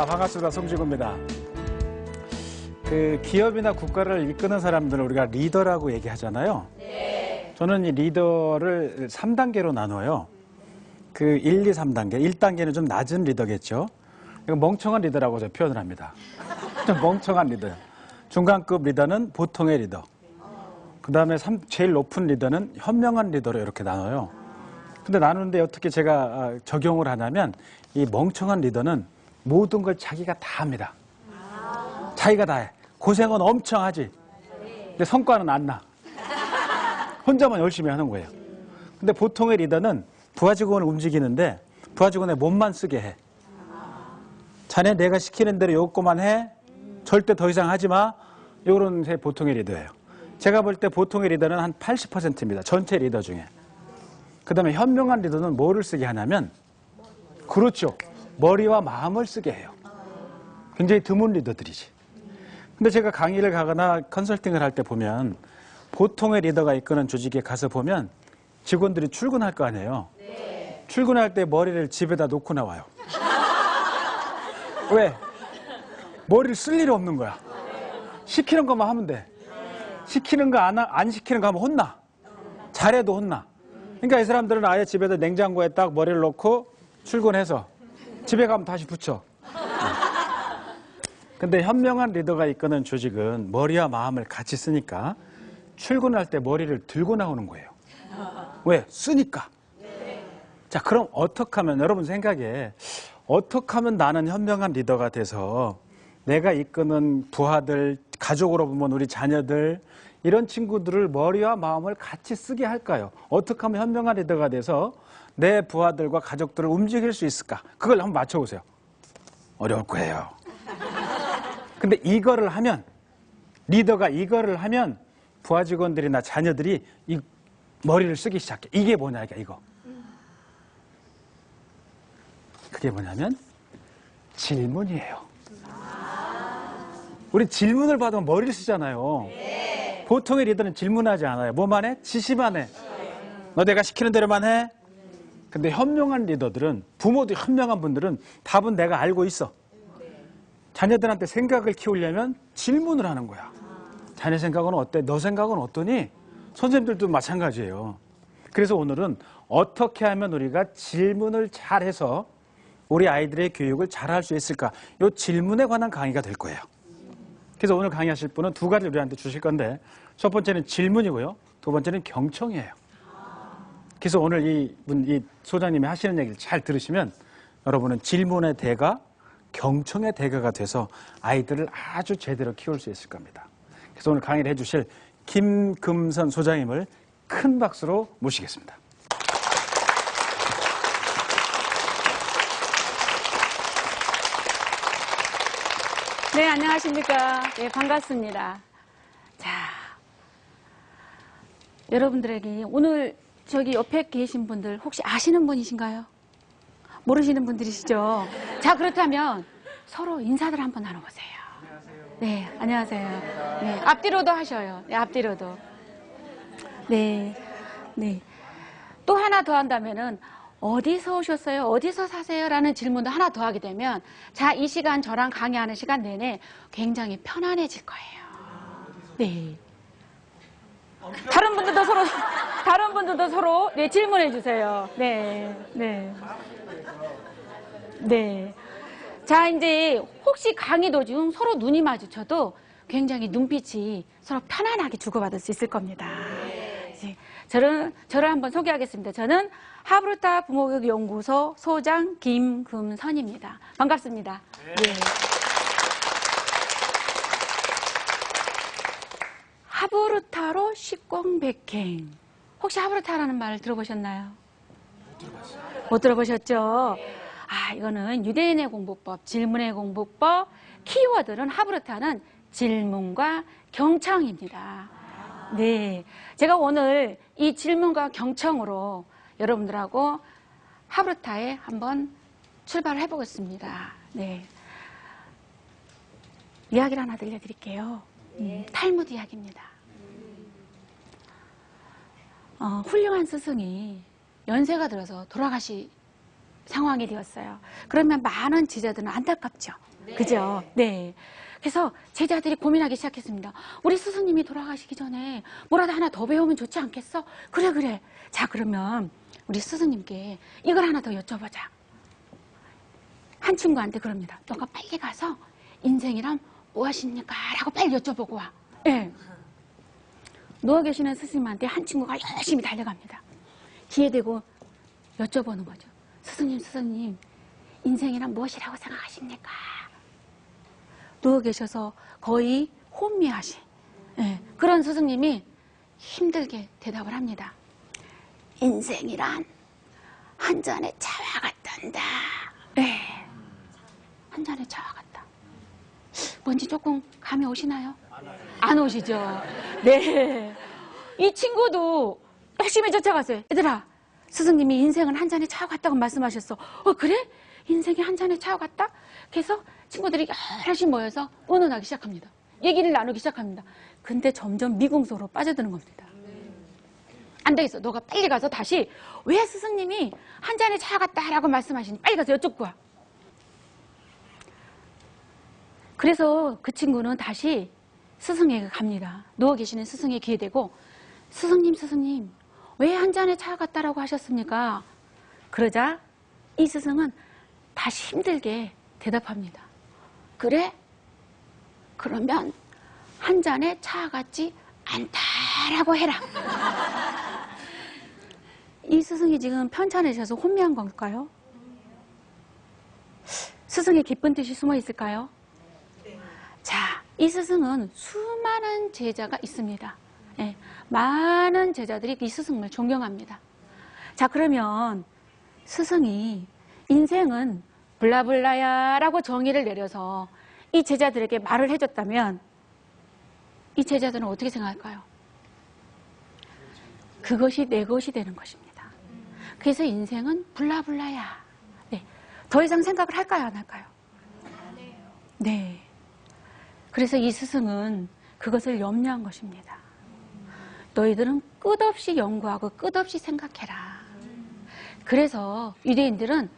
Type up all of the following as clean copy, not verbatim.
반갑습니다. 송지구입니다. 기업이나 국가를 이끄는 사람들을 우리가 리더라고 얘기하잖아요. 네. 저는 이 리더를 3단계로 나눠요. 1, 2, 3단계. 1단계는 좀 낮은 리더겠죠. 이거 멍청한 리더라고 제가 표현을 합니다. 좀 멍청한 리더요. 중간급 리더는 보통의 리더. 그 다음에 제일 높은 리더는 현명한 리더로 이렇게 나눠요. 근데 나누는데 어떻게 제가 적용을 하냐면 이 멍청한 리더는 모든 걸 자기가 다 합니다. 자기가 다 해. 고생은 엄청 하지. 근데 성과는 안 나. 혼자만 열심히 하는 거예요. 근데 보통의 리더는 부하 직원을 움직이는데 부하 직원의 몸만 쓰게 해. 자네 내가 시키는 대로 요것만 해. 절대 더 이상 하지 마. 이런 게 보통의 리더예요. 제가 볼 때 보통의 리더는 한 80%입니다. 전체 리더 중에. 그 다음에 현명한 리더는 뭐를 쓰게 하냐면 그렇죠. 머리와 마음을 쓰게 해요. 굉장히 드문 리더들이지. 근데 제가 강의를 가거나 컨설팅을 할 때 보면 보통의 리더가 이끄는 조직에 가서 보면 직원들이 출근할 거 아니에요. 네. 출근할 때 머리를 집에다 놓고 나와요. 왜? 머리를 쓸 일이 없는 거야. 시키는 것만 하면 돼. 시키는 거 안 시키는 거 하면 혼나. 잘해도 혼나. 그러니까 이 사람들은 아예 집에다 냉장고에 딱 머리를 놓고 출근해서 집에 가면 다시 붙여. 근데 현명한 리더가 이끄는 조직은 머리와 마음을 같이 쓰니까 출근할 때 머리를 들고 나오는 거예요. 왜? 쓰니까. 자, 그럼 어떻게 하면, 여러분 생각에 어떻게 하면 나는 현명한 리더가 돼서 내가 이끄는 부하들, 가족으로 보면 우리 자녀들, 이런 친구들을 머리와 마음을 같이 쓰게 할까요? 어떻게 하면 현명한 리더가 돼서 내 부하들과 가족들을 움직일 수 있을까? 그걸 한번 맞춰보세요. 어려울 거예요. 근데 이거를 하면, 리더가 이거를 하면 부하 직원들이나 자녀들이 이 머리를 쓰기 시작해. 이게 뭐냐, 이거. 그게 뭐냐면 질문이에요. 우리 질문을 받으면 머리를 쓰잖아요. 보통의 리더는 질문하지 않아요. 뭐만 해? 지시만 해. 너 내가 시키는 대로만 해? 근데 현명한 리더들은, 부모도 현명한 분들은 답은 내가 알고 있어. 자녀들한테 생각을 키우려면 질문을 하는 거야. 자네 생각은 어때? 너 생각은 어떠니? 선생님들도 마찬가지예요. 그래서 오늘은 어떻게 하면 우리가 질문을 잘해서 우리 아이들의 교육을 잘할 수 있을까? 이 질문에 관한 강의가 될 거예요. 그래서 오늘 강의하실 분은 두 가지를 우리한테 주실 건데 첫 번째는 질문이고요. 두 번째는 경청이에요. 그래서 오늘 이 소장님이 하시는 얘기를 잘 들으시면 여러분은 질문의 대가, 경청의 대가가 돼서 아이들을 아주 제대로 키울 수 있을 겁니다. 그래서 오늘 강의를 해주실 김금선 소장님을 큰 박수로 모시겠습니다. 네, 안녕하십니까. 네, 반갑습니다. 자, 여러분들에게 오늘 저기 옆에 계신 분들 혹시 아시는 분이신가요? 모르시는 분들이시죠? 자, 그렇다면 서로 인사들 한번 나눠보세요. 안녕하세요. 네, 안녕하세요. 네, 앞뒤로도 하셔요. 네, 앞뒤로도. 네, 네. 또 하나 더 한다면은 어디서 오셨어요? 어디서 사세요? 라는 질문도 하나 더 하게 되면 자, 이 시간 저랑 강의하는 시간 내내 굉장히 편안해질 거예요. 네. 다른 분들도 서로 네, 질문해 주세요. 네. 네. 네. 자, 이제 혹시 강의 도중 서로 눈이 마주쳐도 굉장히 눈빛이 서로 편안하게 주고받을 수 있을 겁니다. 네. 저를 한번 소개하겠습니다. 저는 하브르타 부모교육연구소 소장 김금선입니다. 반갑습니다. 네. 하브르타로 식공백행. 혹시 하브르타라는 말을 들어보셨나요? 못 들어보셨죠? 아, 이거는 유대인의 공부법, 질문의 공부법, 키워드는 하브르타는 질문과 경청입니다. 네, 제가 오늘 이 질문과 경청으로 여러분들하고 하브르타에 한번 출발을 해보겠습니다. 네, 이야기를 하나 들려드릴게요. 탈무드 이야기입니다. 훌륭한 스승이 연세가 들어서 돌아가시게 상황이 되었어요. 그러면 많은 제자들은 안타깝죠. 그죠? 네. 그래서 제자들이 고민하기 시작했습니다. 우리 스승님이 돌아가시기 전에 뭐라도 하나 더 배우면 좋지 않겠어? 그래, 그래. 자, 그러면 우리 스승님께 이걸 하나 더 여쭤보자. 한 친구한테 그럽니다. 너가 빨리 가서 인생이란 무엇입니까? 라고 빨리 여쭤보고 와. 네. 누워 계시는 스승님한테 한 친구가 열심히 달려갑니다. 뒤에 대고 여쭤보는 거죠. 스승님, 스승님, 인생이란 무엇이라고 생각하십니까? 누워 계셔서 거의 혼미하신 그런 스승님이 힘들게 대답을 합니다. 인생이란 한 잔의 차와 같단다. 네, 한 잔의 차와 같다. 뭔지 조금 감이 오시나요? 안 오시죠? 네. 이 친구도 열심히 쫓아갔어요. 얘들아, 스승님이 인생은 한 잔의 차와 같다고 말씀하셨어. 그래? 인생이 한 잔의 차와 같다? 그래서 친구들이 열심히 모여서 의논하기 시작합니다. 얘기를 나누기 시작합니다. 근데 점점 미궁속으로 빠져드는 겁니다. 안 되겠어. 너가 빨리 가서 다시 왜 스승님이 한 잔의 차 같다라고 말씀하시니 빨리 가서 여쭙고 와. 그래서 그 친구는 다시 스승에게 갑니다. 누워 계시는 스승의 귀에 대고 스승님, 스승님, 왜 한 잔의 차 같다라고 하셨습니까? 그러자 이 스승은 다시 힘들게 대답합니다. 그래? 그러면 한 잔의 차 같지 않다라고 해라. 이 스승이 지금 편찮으셔서 혼미한 걸까요? 스승의 깊은 뜻이 숨어 있을까요? 자, 이 스승은 수많은 제자가 있습니다. 네, 많은 제자들이 이 스승을 존경합니다. 자, 그러면 스승이 인생은 블라블라야 라고 정의를 내려서 이 제자들에게 말을 해줬다면 이 제자들은 어떻게 생각할까요? 그것이 내 것이 되는 것입니다. 그래서 인생은 블라블라야. 네, 더 이상 생각을 할까요, 안 할까요? 네. 그래서 이 스승은 그것을 염려한 것입니다. 너희들은 끝없이 연구하고 끝없이 생각해라. 그래서 유대인들은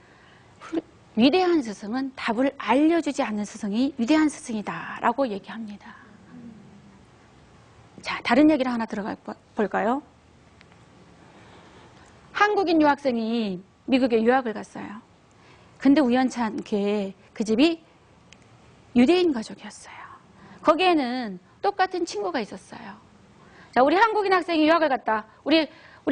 위대한 스승은 답을 알려주지 않는 스승이 위대한 스승이다 라고 얘기합니다. 자, 다른 얘기를 하나 들어가 볼까요? 한국인 유학생이 미국에 유학을 갔어요. 근데 우연치 않게 그 집이 유대인 가족이었어요. 거기에는 똑같은 친구가 있었어요. 자, 우리 한국인 학생이 유학을 갔다. 우리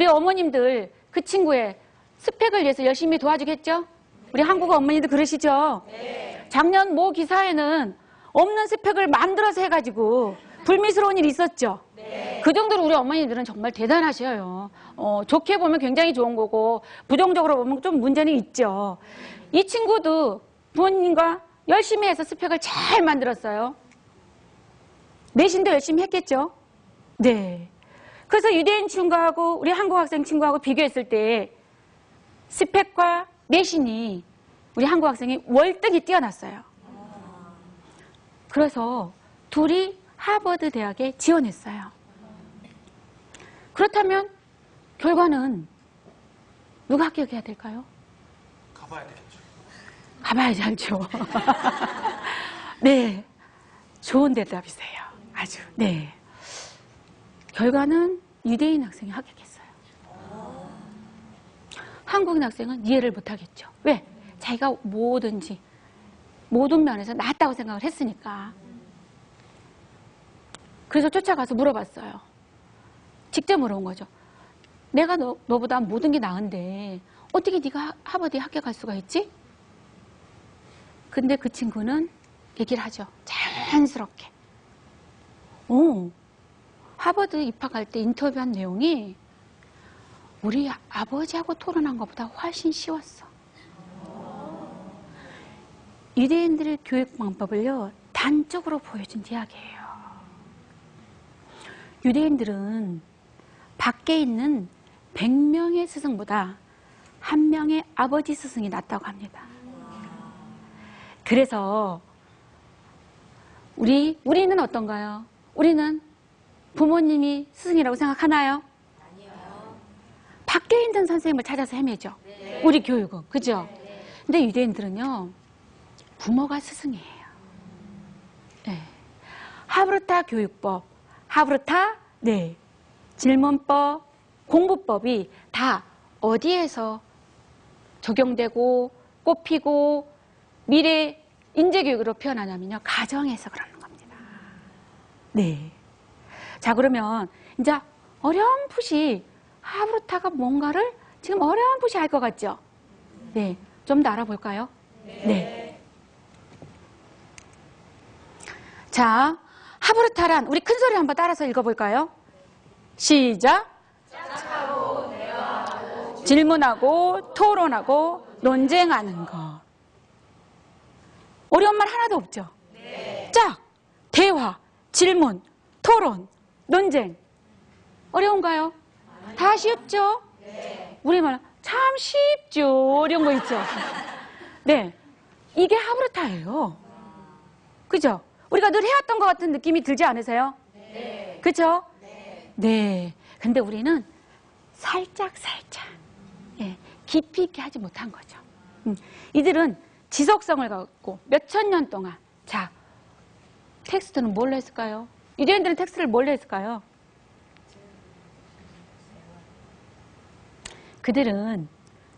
어머님들 그 친구의 스펙을 위해서 열심히 도와주겠죠? 우리 한국어 어머니들 그러시죠? 네. 작년 모 기사에는 없는 스펙을 만들어서 해가지고 불미스러운 일이 있었죠? 네. 그 정도로 우리 어머니들은 정말 대단하셔요. 좋게 보면 굉장히 좋은 거고 부정적으로 보면 좀 문제는 있죠. 이 친구도 부모님과 열심히 해서 스펙을 잘 만들었어요. 내신도 열심히 했겠죠? 네. 그래서 유대인 친구하고 우리 한국 학생 친구하고 비교했을 때 스펙과 내신이 우리 한국 학생이 월등히 뛰어났어요. 그래서 둘이 하버드 대학에 지원했어요. 그렇다면 결과는 누가 합격해야 될까요? 가봐야 되겠죠. 가봐야지 알죠. 네. 좋은 대답이세요. 아주. 네. 결과는 유대인 학생이 합격했어요. 한국인 학생은 이해를 못하겠죠. 왜? 자기가 뭐든지 모든 면에서 낫다고 생각을 했으니까. 그래서 쫓아가서 물어봤어요. 직접 물어본 거죠. 내가 너보다 모든 게 나은데 어떻게 네가 하버드에 합격할 수가 있지? 근데 그 친구는 얘기를 하죠. 자연스럽게. 하버드 입학할 때 인터뷰한 내용이 우리 아버지하고 토론한 것보다 훨씬 쉬웠어. 유대인들의 교육 방법을요, 단적으로 보여준 이야기예요. 유대인들은 밖에 있는 100명의 스승보다 한 명의 아버지 스승이 낫다고 합니다. 그래서 우리는 어떤가요? 우리는 부모님이 스승이라고 생각하나요? 아니요. 밖에 있는 선생님을 찾아서 헤매죠. 네. 우리 교육은. 그죠? 네. 근데 유대인들은요, 부모가 스승이에요. 네. 하브르타 교육법, 하브르타, 네, 질문법, 공부법이 다 어디에서 적용되고 꼽히고 미래 인재교육으로 표현하냐면요, 가정에서 그러는 겁니다. 네. 자, 그러면 이제 어렴풋이 하브르타가 뭔가를 지금 어렴풋이 알 것 같죠? 네. 좀 더 알아볼까요? 네. 자, 하브르타란 우리 큰 소리 한번 따라서 읽어볼까요? 시작. 짝하고 대화하고 질문하고 토론하고 논쟁하는 것. 어려운 말 하나도 없죠? 네. 짝, 대화, 질문, 토론, 논쟁. 어려운가요? 다 쉽죠? 네. 우리말 참 쉽죠? 어려운 거 있죠? 네. 이게 하브르타예요. 그죠? 우리가 늘 해왔던 것 같은 느낌이 들지 않으세요? 네. 그죠? 네. 네. 근데 우리는 살짝, 예, 깊이 있게 하지 못한 거죠. 이들은 지속성을 갖고 몇천 년 동안, 자, 텍스트는 뭘로 했을까요? 유대인들은 텍스트를 뭘로 했을까요? 그들은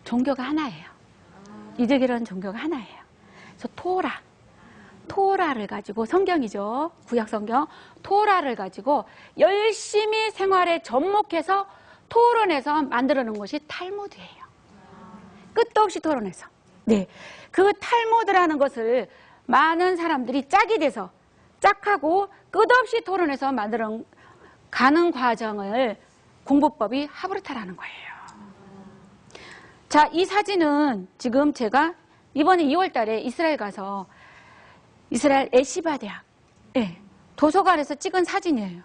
종교가 하나예요. 유대교라는 종교가 하나예요. 그래서 토라를 가지고, 성경이죠. 구약 성경. 토라를 가지고 열심히 생활에 접목해서 토론해서 만들어 놓은 것이 탈무드예요. 끝도 없이 토론해서. 네. 그 탈무드라는 것을 많은 사람들이 짝이 돼서 짝하고 끝없이 토론해서 만들어 가는 과정을 공부법이 하브르타라는 거예요. 자, 이 사진은 지금 제가 이번에 2월 달에 이스라엘 가서 이스라엘 에시바 대학, 네, 도서관에서 찍은 사진이에요.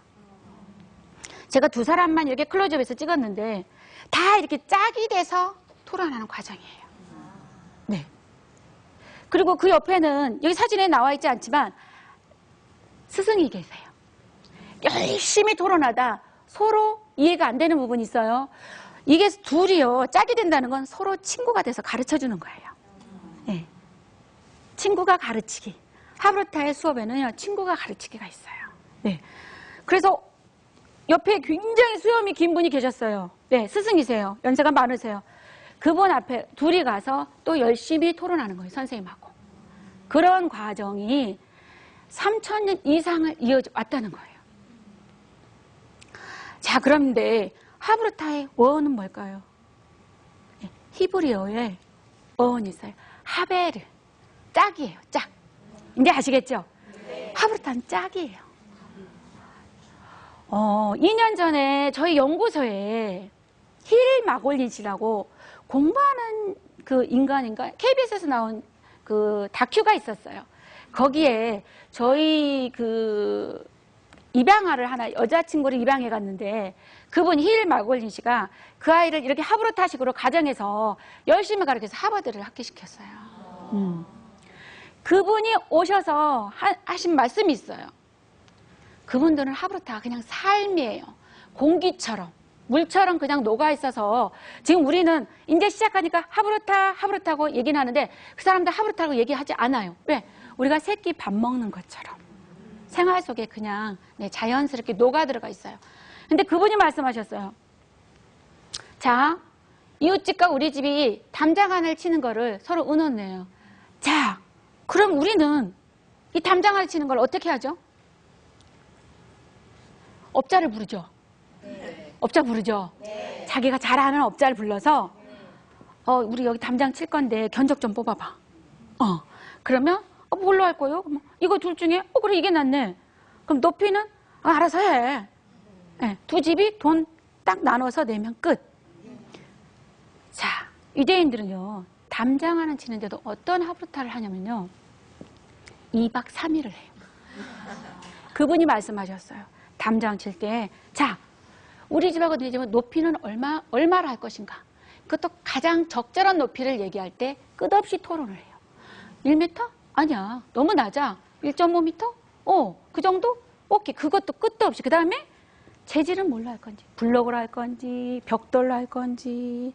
제가 두 사람만 이렇게 클로즈업해서 찍었는데 다 이렇게 짝이 돼서 토론하는 과정이에요. 네. 그리고 그 옆에는 여기 사진에 나와 있지 않지만 스승이 계세요. 열심히 토론하다 서로 이해가 안 되는 부분이 있어요. 이게 둘이요, 짝이 된다는 건 서로 친구가 돼서 가르쳐주는 거예요. 네. 친구가 가르치기. 하브르타의 수업에는요, 친구가 가르치기가 있어요. 네. 그래서 옆에 굉장히 수염이 긴 분이 계셨어요. 네, 스승이세요. 연세가 많으세요. 그분 앞에 둘이 가서 또 열심히 토론하는 거예요, 선생님하고. 그런 과정이 3,000년 이상을 이어져 왔다는 거예요. 자, 그런데 하브르타의 어원은 뭘까요? 네, 히브리어에 어원이 있어요. 하베르. 짝이에요, 짝. 이제 아시겠죠? 네. 하브르타는 짝이에요. 2년 전에 저희 연구소에 힐 마골린 씨라고 공부하는 그 인간인가? KBS에서 나온 그 다큐가 있었어요. 거기에 저희 그 입양아를 하나, 여자친구를 입양해 갔는데 그분 힐 마골린 씨가 그 아이를 이렇게 하브르타식으로 가정에서 열심히 가르쳐서 하버드를 합격시켰어요. 그분이 오셔서 하신 말씀이 있어요. 그분들은 하브르타가 그냥 삶이에요. 공기처럼, 물처럼 그냥 녹아있어서 지금 우리는 이제 시작하니까 하브르타고 얘기는 하는데 그 사람들 하브르타고 얘기하지 않아요. 왜? 우리가 새끼 밥 먹는 것처럼 생활 속에 그냥 자연스럽게 녹아 들어가 있어요. 근데 그분이 말씀하셨어요. 자, 이웃집과 우리 집이 담장안을 치는 거를 서로 의논해요. 자, 그럼 우리는 이 담장안을 치는 걸 어떻게 하죠? 업자를 부르죠. 네. 업자 부르죠. 네. 자기가 잘하는 업자를 불러서 우리 여기 담장 칠 건데 견적 좀 뽑아봐. 그러면 뭘로 할 거예요? 이거 둘 중에 그래 이게 낫네. 그럼 높이는 알아서 해. 네, 두 집이 돈 딱 나눠서 내면 끝. 자, 유대인들은요 담장안을 치는데도 어떤 하브르타를 하냐면요 2박 3일을 해요. 그분이 말씀하셨어요. 담장 칠 때, 자, 우리 집하고 네 집은 높이는 얼마로 할 것인가? 그것도 가장 적절한 높이를 얘기할 때 끝없이 토론을 해요. 1m? 아니야. 너무 낮아. 1.5m? 그 정도? 오케이. 그것도 끝도 없이. 그 다음에 재질은 뭘로 할 건지, 블록으로 할 건지, 벽돌로 할 건지,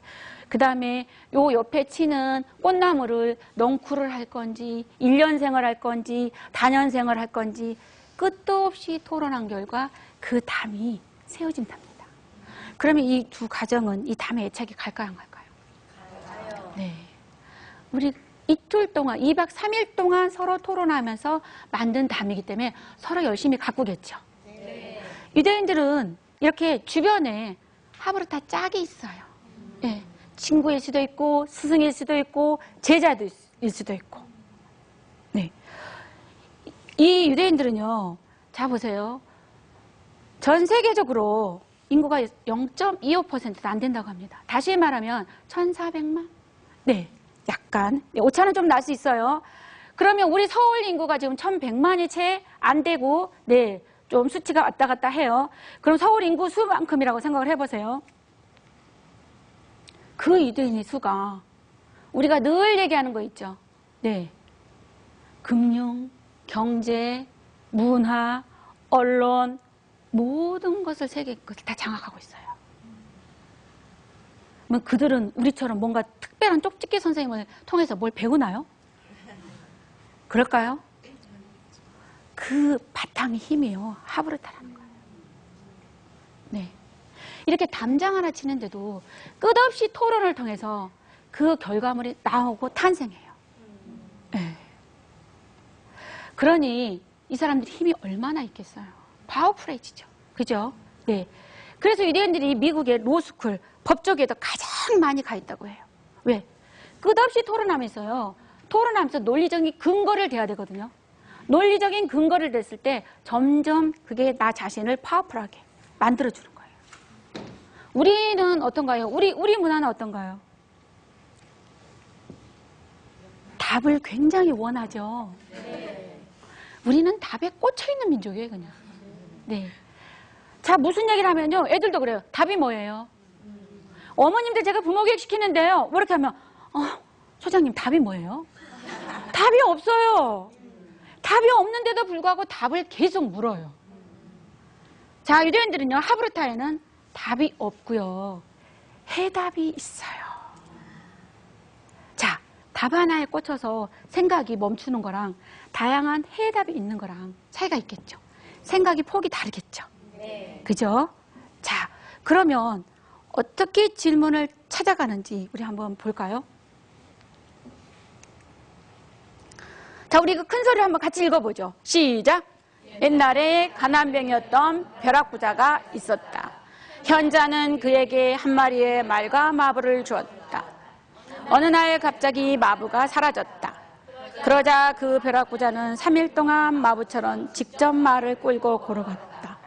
그 다음에 요 옆에 치는 꽃나무를 넝쿨을 할 건지, 1년생을 할 건지, 다년생을 할 건지, 끝도 없이 토론한 결과 그 담이 세워진답니다. 그러면 이 두 가정은 이 담의 애착이 갈까요, 안 갈까요? 가요. 네. 우리 이틀 동안, 2박 3일 동안 서로 토론하면서 만든 담이기 때문에 서로 열심히 가꾸겠죠. 네. 유대인들은 이렇게 주변에 하브르타 짝이 있어요. 네. 친구일 수도 있고, 스승일 수도 있고, 제자일 수도 있고. 네. 이 유대인들은요, 자 보세요. 전 세계적으로 인구가 0.25%도 안 된다고 합니다. 다시 말하면 1,400만? 네, 약간 오차는 좀 날 수 있어요. 그러면 우리 서울 인구가 지금 1,100만이 채 안 되고, 네, 좀 수치가 왔다 갔다 해요. 그럼 서울 인구 수만큼이라고 생각을 해보세요. 그 유대인의 수가 우리가 늘 얘기하는 거 있죠. 네, 금융, 경제, 문화, 언론, 모든 것을 세계 것을 다 장악하고 있어요. 그럼 그들은 우리처럼 뭔가 특별한 쪽집게 선생님을 통해서 뭘 배우나요? 그럴까요? 그 바탕의 힘이요, 하브르타라는 거예요. 네, 이렇게 담장 하나 치는데도 끝없이 토론을 통해서 그 결과물이 나오고 탄생해요. 네. 그러니 이 사람들이 힘이 얼마나 있겠어요? 파워풀해지죠. 그죠? 네. 그래서 유대인들이 미국의 로스쿨, 법조계에도 가장 많이 가 있다고 해요. 왜? 끝없이 토론하면서요. 토론하면서 논리적인 근거를 대야 되거든요. 논리적인 근거를 댔을 때 점점 그게 나 자신을 파워풀하게 만들어주는 거예요. 우리는 어떤가요? 우리 문화는 어떤가요? 답을 굉장히 원하죠. 네. 우리는 답에 꽂혀있는 민족이에요, 그냥. 네. 자, 무슨 얘기를 하면요. 애들도 그래요. 답이 뭐예요? 어머님들 제가 부모교육 시키는데요. 뭐 이렇게 하면, 소장님 답이 뭐예요? 답이 없어요. 답이 없는데도 불구하고 답을 계속 물어요. 자, 유대인들은요. 하브르타에는 답이 없고요. 해답이 있어요. 자, 답 하나에 꽂혀서 생각이 멈추는 거랑 다양한 해답이 있는 거랑 차이가 있겠죠. 생각이 폭이 다르겠죠. 네. 그죠? 자, 그러면 어떻게 질문을 찾아가는지 우리 한번 볼까요? 자, 우리 그 큰 소리 한번 같이 읽어보죠. 시작! 옛날에 가난뱅이였던 벼락부자가 있었다. 현자는 그에게 한 마리의 말과 마부를 주었다. 어느 날 갑자기 마부가 사라졌다. 그러자 그 벼락부자는 3일 동안 마부처럼 직접 말을 끌고 걸어갔다.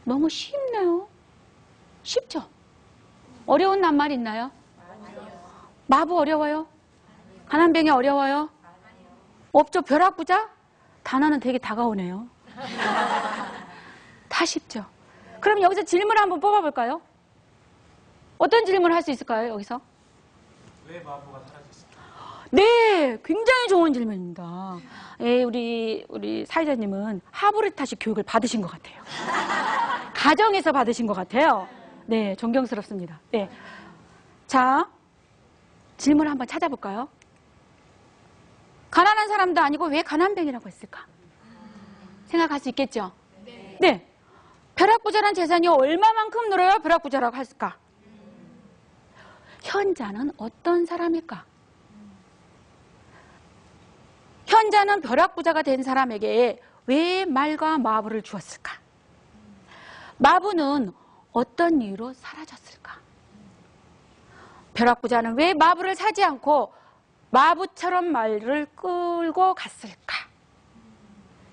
너무 쉽네요. 쉽죠? 어려운 낱말 있나요? 마부 어려워요? 가난뱅이 어려워요? 없죠? 벼락부자? 단어는 되게 다가오네요. 다 쉽죠? 그럼 여기서 질문을 한번 뽑아볼까요? 어떤 질문을 할 수 있을까요, 여기서? 왜 마부가 사라졌을까? 네, 굉장히 좋은 질문입니다. 예, 우리 사회자님은 하브르타식 교육을 받으신 것 같아요. 가정에서 받으신 것 같아요. 네, 존경스럽습니다. 네. 자, 질문을 한번 찾아볼까요? 가난한 사람도 아니고 왜 가난뱅이라고 했을까? 생각할 수 있겠죠? 네. 벼락부자란 재산이 얼마만큼 늘어야 벼락부자라고 했을까? 현자는 어떤 사람일까? 현자는 벼락부자가 된 사람에게 왜 말과 마부를 주었을까? 마부는 어떤 이유로 사라졌을까? 벼락부자는 왜 마부를 사지 않고 마부처럼 말을 끌고 갔을까?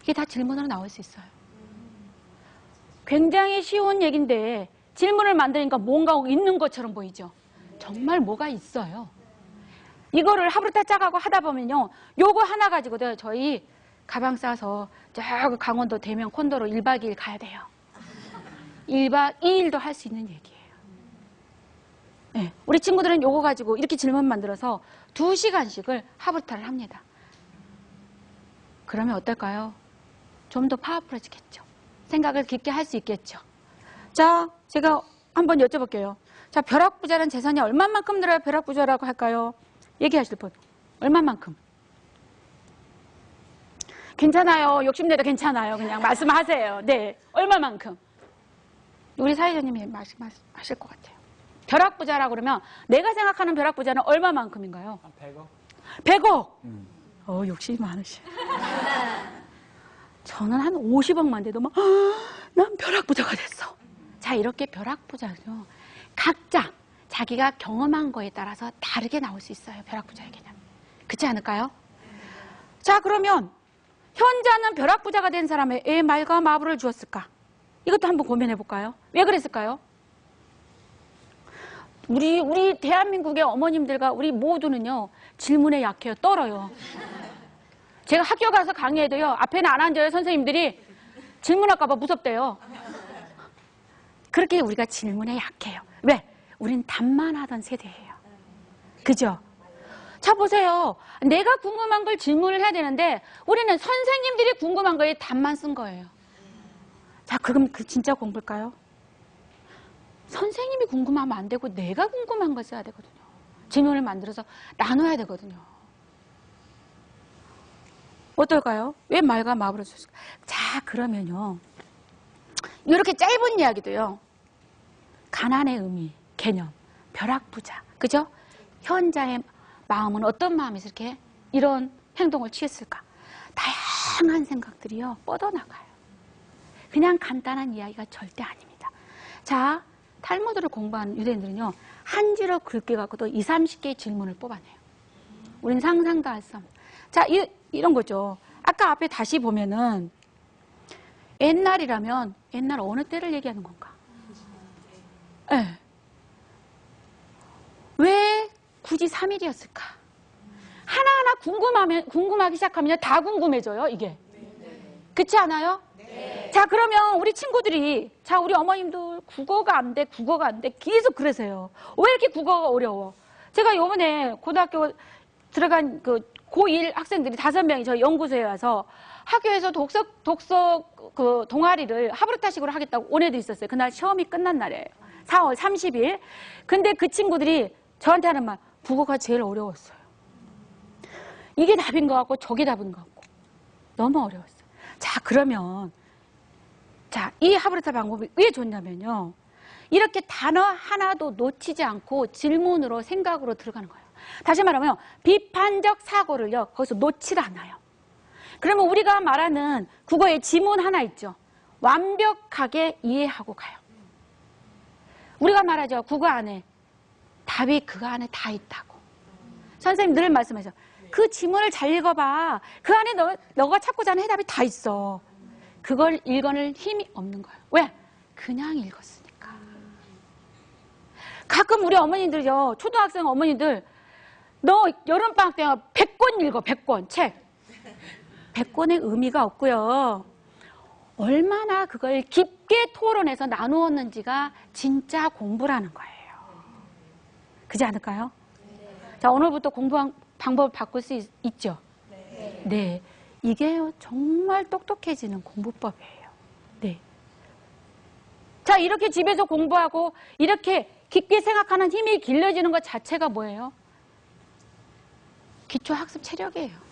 이게 다 질문으로 나올 수 있어요. 굉장히 쉬운 얘기인데 질문을 만드니까 뭔가 있는 것처럼 보이죠? 정말 뭐가 있어요. 이거를 하브르타 짝하고 하다 보면요. 요거 하나 가지고도 저희 가방 싸서 저 강원도 대면 콘도로 1박 2일 가야 돼요. 1박 2일도 할 수 있는 얘기예요. 네, 우리 친구들은 요거 가지고 이렇게 질문 만들어서 2시간씩을 하브르타를 합니다. 그러면 어떨까요? 좀 더 파워풀해지겠죠. 생각을 깊게 할 수 있겠죠. 자, 제가 한번 여쭤볼게요. 자, 벼락부자란 재산이 얼마만큼 늘어야 벼락부자라고 할까요? 얘기하실 분. 얼마만큼? 괜찮아요. 욕심내도 괜찮아요. 그냥 말씀하세요. 네. 얼마만큼? 우리 사회자님이 말씀하실 것 같아요. 벼락부자라고 그러면 내가 생각하는 벼락부자는 얼마만큼인가요? 한 100억? 100억? 욕심이 많으시. 저는 한 50억만 돼도 막, 난 벼락부자가 됐어. 자, 이렇게 벼락부자죠. 각자 자기가 경험한 거에 따라서 다르게 나올 수 있어요. 벼락부자의 개념. 그렇지 않을까요? 자, 그러면 현자는 벼락부자가 된 사람의 왜 말과 마부를 주었을까? 이것도 한번 고민해 볼까요? 왜 그랬을까요? 우리 대한민국의 어머님들과 우리 모두는요, 질문에 약해요. 떨어요. 제가 학교 가서 강의해도요, 앞에는 안 앉아요. 선생님들이 질문할까봐 무섭대요. 그렇게 우리가 질문에 약해요. 왜? 우린 답만 하던 세대예요. 그죠? 자, 보세요. 내가 궁금한 걸 질문을 해야 되는데 우리는 선생님들이 궁금한 거에 답만 쓴 거예요. 자, 그럼 그 진짜 공부일까요? 선생님이 궁금하면 안 되고 내가 궁금한 걸 써야 되거든요. 질문을 만들어서 나눠야 되거든요. 어떨까요? 왜 말과 마부를 썼을까? 자, 그러면요. 이렇게 짧은 이야기도요. 가난의 의미, 개념, 벼락부자, 그죠? 현자의 마음은 어떤 마음에서 이렇게 이런 행동을 취했을까? 다양한 생각들이요, 뻗어나가요. 그냥 간단한 이야기가 절대 아닙니다. 자, 탈무드를 공부한 유대인들은요, 한 줄을 굵게 갖고도 20, 30개의 질문을 뽑아내요. 우린 상상도 할 수 없는. 자, 이런 거죠. 아까 앞에 다시 보면은 옛날이라면 옛날 어느 때를 얘기하는 건가? 네. 왜 굳이 3일이었을까? 하나하나 궁금하기 시작하면 다 궁금해져요, 이게. 그렇지 않아요? 네. 자, 그러면 우리 친구들이, 자, 우리 어머님도 국어가 안 돼, 계속 그러세요. 왜 이렇게 국어가 어려워? 제가 요번에 고등학교 들어간 그 고1 학생들이 5명이 저희 연구소에 와서 학교에서 독서 그 동아리를 하브르타식으로 하겠다고 온 애도 있었어요. 그날 시험이 끝난 날이에요. 4월 30일. 근데 그 친구들이 저한테 하는 말, 국어가 제일 어려웠어요. 이게 답인 것 같고 저게 답인 것 같고 너무 어려웠어요. 자, 그러면 자, 이 하브르타 방법이 왜 좋냐면요. 이렇게 단어 하나도 놓치지 않고 질문으로 생각으로 들어가는 거예요. 다시 말하면 비판적 사고를요, 거기서 놓질 않아요. 그러면 우리가 말하는 국어의 지문 하나 있죠. 완벽하게 이해하고 가요. 우리가 말하죠. 국어 안에 답이 그 안에 다 있다고. 선생님 늘 말씀하셔. 그 지문을 잘 읽어봐. 그 안에 너가 찾고자 하는 해답이 다 있어. 그걸 읽어낼 힘이 없는 거예요. 왜? 그냥 읽었으니까. 가끔 우리 어머니들요, 초등학생 어머니들, 너 여름방학 때 100권 읽어, 100권 책. 100권의 의미가 없고요. 얼마나 그걸 깊게 토론해서 나누었는지가 진짜 공부라는 거예요. 그렇지 않을까요? 네. 자, 오늘부터 공부 방법을 바꿀 수 있죠? 네. 네. 이게 정말 똑똑해지는 공부법이에요. 네. 자, 이렇게 집에서 공부하고 이렇게 깊게 생각하는 힘이 길러지는 것 자체가 뭐예요? 기초학습 체력이에요.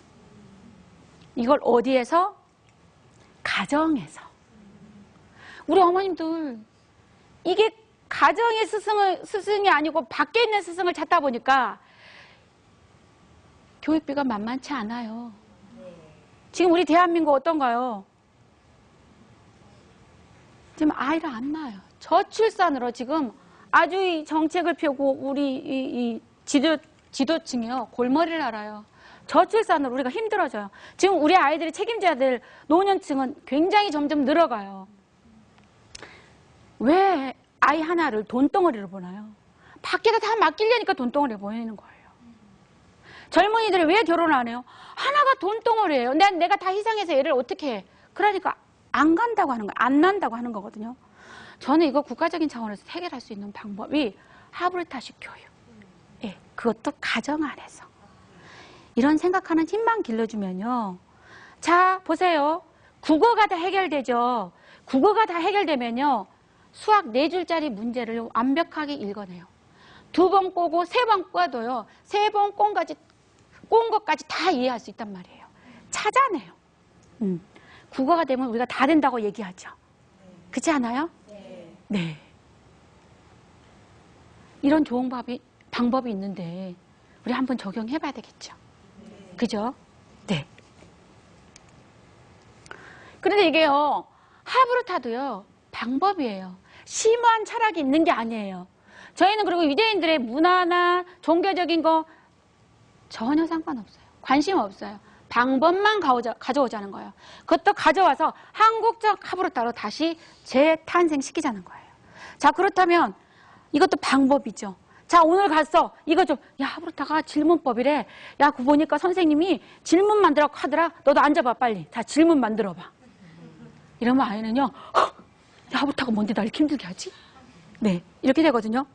이걸 어디에서? 가정에서. 우리 어머님들 이게 가정의 스승이 아니고 밖에 있는 스승을 찾다 보니까 교육비가 만만치 않아요. 지금 우리 대한민국 어떤가요? 지금 아이를 안 낳아요. 저출산으로 지금 아주 이 정책을 펴고 우리 이 지도층이요, 골머리를 앓아요. 저출산으로 우리가 힘들어져요. 지금 우리 아이들이 책임져야 될 노년층은 굉장히 점점 늘어가요. 왜 아이 하나를 돈덩어리로 보나요? 밖에다 다 맡기려니까 돈덩어리가 보이는 거예요. 젊은이들이 왜 결혼을 안 해요? 하나가 돈덩어리예요. 내가 다 희생해서 얘를 어떻게 해? 그러니까 안 간다고 하는 거예요. 안 난다고 하는 거거든요. 저는 이거 국가적인 차원에서 해결할 수 있는 방법이 하브르타식 교육. 예, 그것도 가정 안에서. 이런 생각하는 힘만 길러주면요. 자, 보세요. 국어가 다 해결되죠. 국어가 다 해결되면요. 수학 4줄짜리 문제를 완벽하게 읽어내요. 2번 꼬고 3번 꼬도요. 3번 꼰 것까지 다 이해할 수 있단 말이에요. 찾아내요. 국어가 되면 우리가 다 된다고 얘기하죠. 그렇지 않아요? 네. 이런 좋은 방법이 있는데 우리 한번 적용해 봐야 되겠죠. 그죠? 네. 그런데 이게요. 하브루타도요. 방법이에요. 심오한 철학이 있는 게 아니에요. 저희는 그리고 유대인들의 문화나 종교적인 거 전혀 상관없어요. 관심 없어요. 방법만 가져오자는 거예요. 그것도 가져와서 한국적 하브루타로 다시 재탄생시키자는 거예요. 자, 그렇다면 이것도 방법이죠. 자, 오늘 갔어. 이거 좀, 야, 하브루타가 질문법이래. 야, 그 보니까 선생님이 질문 만들라고 하더라. 너도 앉아봐, 빨리. 다 질문 만들어봐. 이러면 아이는요, 야, 하브루타가 뭔데 날 이렇게 힘들게 하지? 네, 이렇게 되거든요.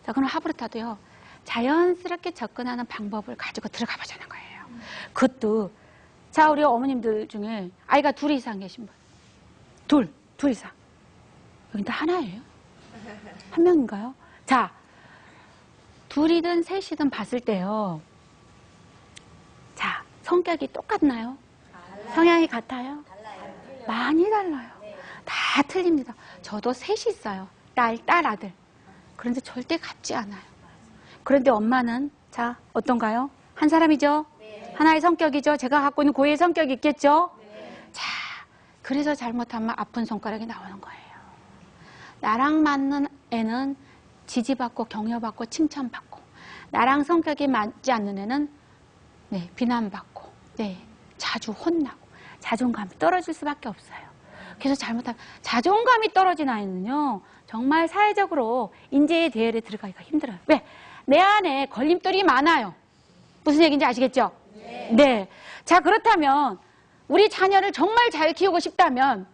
자, 그럼 하브루타도요, 자연스럽게 접근하는 방법을 가지고 들어가 보자는 거예요. 그것도, 자, 우리 어머님들 중에 아이가 2 이상 계신 분. 둘 이상. 여긴 다 하나예요? 한 명인가요? 자, 2이든 3이든 봤을 때요. 자, 성격이 똑같나요? 성향이 같아요? 많이 달라요. 다 틀립니다. 저도 3이 있어요. 딸, 아들. 그런데 절대 같지 않아요. 그런데 엄마는, 자, 어떤가요? 한 사람이죠? 하나의 성격이죠? 제가 갖고 있는 고유의 성격이 있겠죠? 자, 그래서 잘못하면 아픈 손가락이 나오는 거예요. 나랑 맞는 애는 지지받고 격려받고 칭찬받고, 나랑 성격이 맞지 않는 애는 네, 비난받고, 네, 자주 혼나고 자존감이 떨어질 수밖에 없어요. 그래서 잘못하면 자존감이 떨어진 아이는요, 정말 사회적으로 인재의 대열에 들어가기가 힘들어요. 왜? 내 안에 걸림돌이 많아요. 무슨 얘기인지 아시겠죠? 네. 자, 그렇다면 우리 자녀를 정말 잘 키우고 싶다면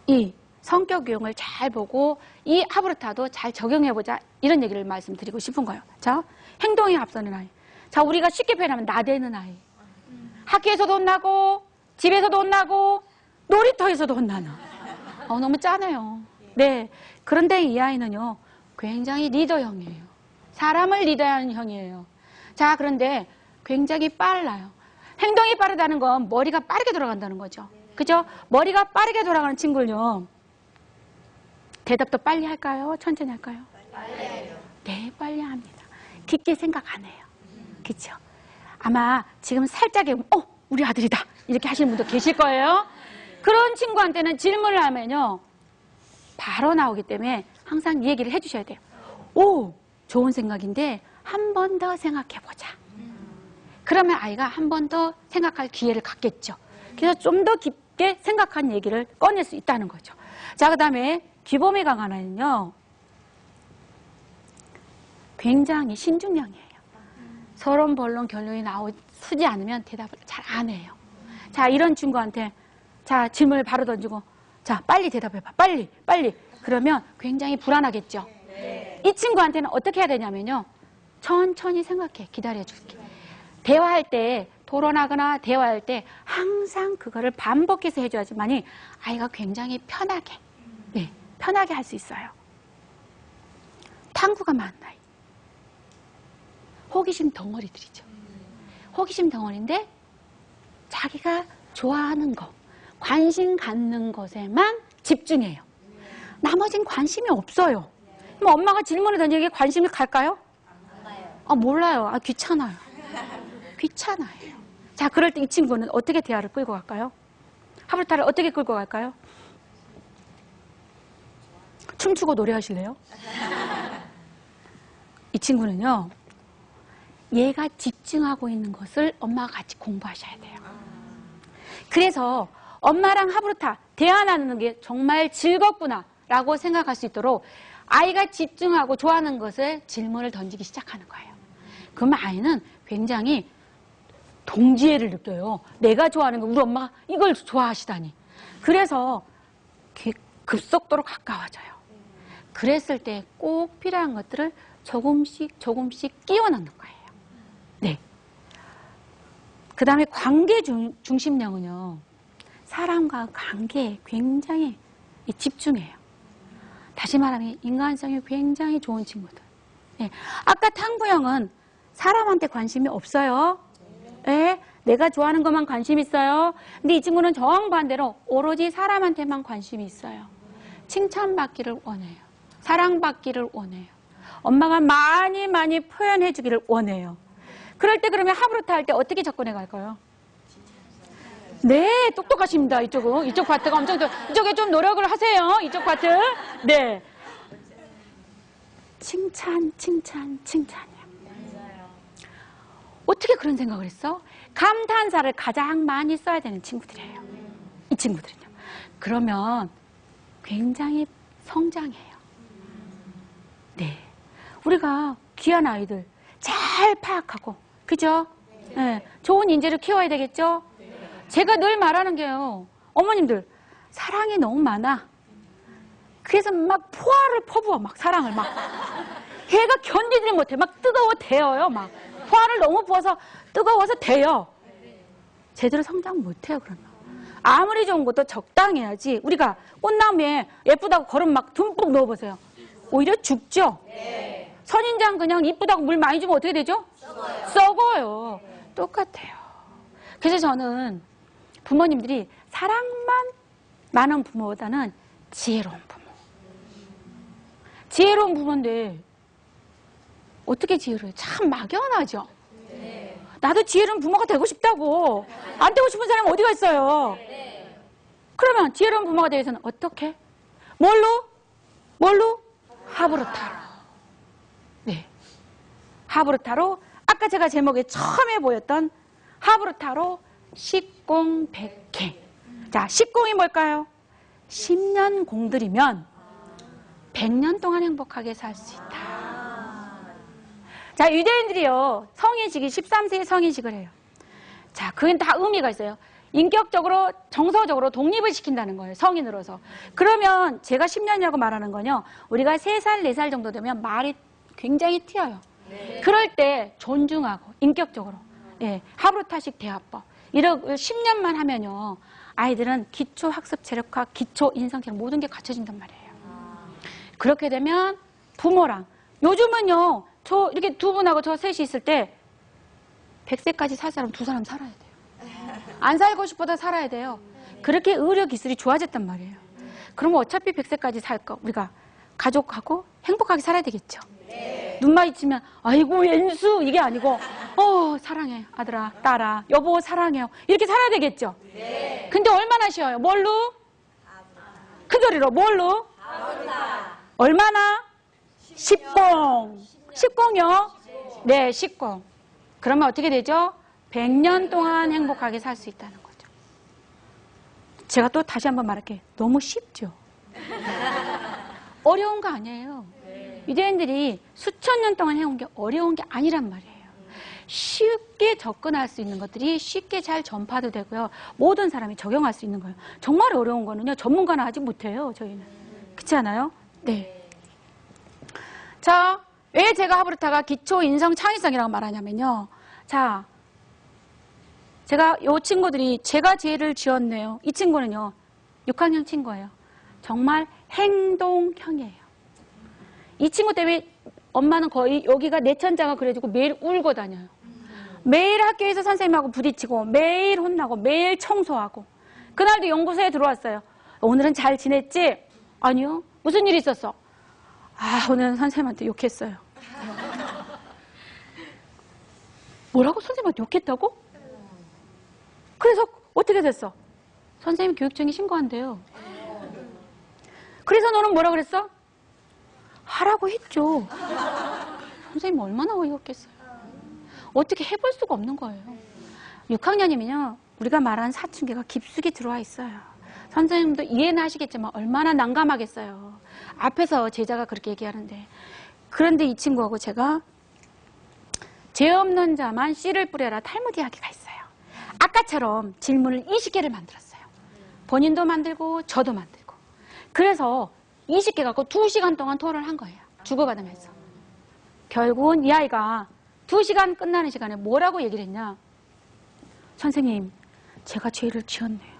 이 성격 교육을 잘 보고 이 하브루타도 잘 적용해보자, 이런 얘기를 말씀드리고 싶은 거예요. 자, 행동에 앞서는 아이. 자, 우리가 쉽게 표현하면 나대는 아이. 학교에서도 혼나고 집에서도 혼나고 놀이터에서도 혼나는. 너무 짠해요. 네. 그런데 이 아이는요, 굉장히 리더형이에요. 사람을 리더하는 형이에요. 자, 그런데 굉장히 빨라요. 행동이 빠르다는 건 머리가 빠르게 돌아간다는 거죠. 그죠? 머리가 빠르게 돌아가는 친구를요, 대답도 빨리 할까요? 천천히 할까요? 빨리. 네, 빨리 합니다. 깊게 생각 안 해요. 그렇죠? 아마 지금 살짝에 우리 아들이다, 이렇게 하시는 분도 계실 거예요. 그런 친구한테는 질문을 하면요, 바로 나오기 때문에 항상 이 얘기를 해주셔야 돼요. 오, 좋은 생각인데 한 번 더 생각해보자. 그러면 아이가 한 번 더 생각할 기회를 갖겠죠. 그래서 좀 더 깊게 생각한 얘기를 꺼낼 수 있다는 거죠. 자, 그 다음에 기범이 강한 아이는요, 굉장히 신중형이에요. 서론, 본론, 결론이 나오지 않으면 대답을 잘 안 해요. 자, 이런 친구한테 자, 질문을 바로 던지고, 자, 빨리 대답해봐. 빨리. 그러면 굉장히 불안하겠죠. 이 친구한테는 어떻게 해야 되냐면요, 천천히 생각해. 기다려줄게. 대화할 때, 토론하거나 대화할 때 항상 그거를 반복해서 해줘야지만이 아이가 굉장히 편하게, 네, 편하게 할 수 있어요. 탐구가 많은 아이. 호기심 덩어리들이죠. 호기심 덩어리인데 자기가 좋아하는 거, 관심 갖는 것에만 집중해요. 나머진 관심이 없어요. 그럼 엄마가 질문을 던지게 관심이 갈까요? 몰라요. 귀찮아요. 귀찮아요. 자, 그럴 때 이 친구는 어떻게 대화를 끌고 갈까요? 하브루타를 어떻게 끌고 갈까요? 춤추고 노래하실래요? 이 친구는요, 얘가 집중하고 있는 것을 엄마가 같이 공부하셔야 돼요. 그래서 엄마랑 하브루타 대화 나누는 게 정말 즐겁구나 라고 생각할 수 있도록 아이가 집중하고 좋아하는 것에 질문을 던지기 시작하는 거예요. 그러면 아이는 굉장히 동지애를 느껴요. 내가 좋아하는 거 우리 엄마가 이걸 좋아하시다니. 그래서 급속도로 가까워져요. 그랬을 때 꼭 필요한 것들을 조금씩 끼워 넣는 거예요. 네. 그 다음에 관계 중심령은요, 사람과 관계에 굉장히 집중해요. 다시 말하면 인간성이 굉장히 좋은 친구들. 예. 아까 탕부형은 사람한테 관심이 없어요. 예. 내가 좋아하는 것만 관심 있어요. 근데 이 친구는 정반대로 오로지 사람한테만 관심이 있어요. 칭찬받기를 원해요. 사랑받기를 원해요. 엄마가 많이 많이 표현해 주기를 원해요. 그럴 때 그러면 하브루타 할 때 어떻게 접근해 갈까요? 네, 똑똑하십니다. 이쪽 파트가 엄청 이쪽에 좀 노력을 하세요. 이쪽 파트. 네. 칭찬이에요. 어떻게 그런 생각을 했어? 감탄사를 가장 많이 써야 되는 친구들이에요. 이 친구들은요. 그러면 굉장히 성장해요. 네. 우리가 귀한 아이들 잘 파악하고, 그죠? 네. 좋은 인재를 키워야 되겠죠? 제가 늘 말하는 게요. 어머님들, 사랑이 너무 많아. 그래서 막 포화를 퍼부어, 막 사랑을 막. 얘가 견디질 못해. 막 뜨거워 데어요, 막. 포화를 너무 부어서 뜨거워서 데요. 제대로 성장 못해요, 그러면. 아무리 좋은 것도 적당해야지. 우리가 꽃나무에 예쁘다고 거름 막 듬뿍 넣어보세요. 오히려 죽죠? 네. 선인장 그냥 이쁘다고 물 많이 주면 어떻게 되죠? 썩어요. 똑같아요. 그래서 저는 부모님들이 사랑만 많은 부모보다는 지혜로운 부모. 지혜로운 부모인데 어떻게 지혜로워요? 참 막연하죠? 네. 나도 지혜로운 부모가 되고 싶다고. 안 되고 싶은 사람이 어디가 있어요? 네. 그러면 지혜로운 부모가 되기 위해서는 어떻게? 뭘로? 하브루타로. 네. 하브루타로 아까 제가 제목에 처음에 보였던 하브루타로 식공백행. 자, 식공이 뭘까요? 10년 공들이면 100년 동안 행복하게 살 수 있다. 자, 유대인들이요, 성인식이 13세에 성인식을 해요. 자, 그건 다 의미가 있어요. 인격적으로, 정서적으로 독립을 시킨다는 거예요, 성인으로서. 그러면 제가 10년이라고 말하는 건요, 우리가 3살, 4살 정도 되면 말이 굉장히 튀어요. 네. 그럴 때 존중하고, 인격적으로. 예, 하브루타식 대화법. 이렇게 10년만 하면요, 아이들은 기초 학습 체력과 기초 인성 체력 모든 게 갖춰진단 말이에요. 그렇게 되면 부모랑, 요즘은요, 저 이렇게 두 분하고 저 셋이 있을 때 100세까지 살 사람 2사람 살아야 돼요. 안 살고 싶어도 살아야 돼요. 그렇게 의료 기술이 좋아졌단 말이에요. 그러면 어차피 100세까지 살 거 우리가 가족하고 행복하게 살아야 되겠죠. 눈 마주치면 아이고 옌수 이게 아니고 사랑해 아들아 딸아 여보 사랑해요 이렇게 살아야 되겠죠. 근데 얼마나 쉬어요? 뭘로? 큰 소리로 뭘로? 얼마나? 10공. 10공이요? 네, 10공. 그러면 어떻게 되죠? 100년 동안 행복하게 살 수 있다는 거죠. 제가 또 다시 한번 말할게요. 너무 쉽죠? 어려운 거 아니에요. 유대인들이 수천 년 동안 해온 게 어려운 게 아니란 말이에요. 쉽게 접근할 수 있는 것들이 쉽게 잘 전파도 되고요. 모든 사람이 적용할 수 있는 거예요. 정말 어려운 거는요. 전문가는 아직 못해요. 저희는. 그렇지 않아요? 네. 자, 왜 제가 하브루타가 기초 인성 창의성이라고 말하냐면요. 자, 제가 이 친구들이 제가 죄를 지었네요. 이 친구는요. 6학년 친구예요. 정말 행동형이에요. 이 친구 때문에 엄마는 거의 여기가 내천장을 그려주고 매일 울고 다녀요. 매일 학교에서 선생님하고 부딪히고 매일 혼나고 매일 청소하고 그날도 연구소에 들어왔어요. 오늘은 잘 지냈지? 아니요. 무슨 일이 있었어? 오늘은 선생님한테 욕했어요. 뭐라고? 선생님한테 욕했다고? 그래서 어떻게 됐어? 선생님 교육청에 신고한대요. 그래서 너는 뭐라 그랬어? 하라고 했죠. 선생님 얼마나 어이없겠어요. 어떻게 해볼 수가 없는 거예요. 6학년이면요. 우리가 말한 사춘기가 깊숙이 들어와 있어요. 선생님도 이해는 하시겠지만 얼마나 난감하겠어요. 앞에서 제자가 그렇게 얘기하는데. 그런데 이 친구하고 제가 죄 없는 자만 씨를 뿌려라 탈무드 이야기가 있어요. 아까처럼 질문을 20개를 만들었어요. 본인도 만들고 저도 만들고. 그래서 20개 갖고 2시간 동안 토론을 한 거예요. 주고받으면서. 결국은 이 아이가 2시간 끝나는 시간에 뭐라고 얘기를 했냐. 선생님, 제가 죄를 지었네요.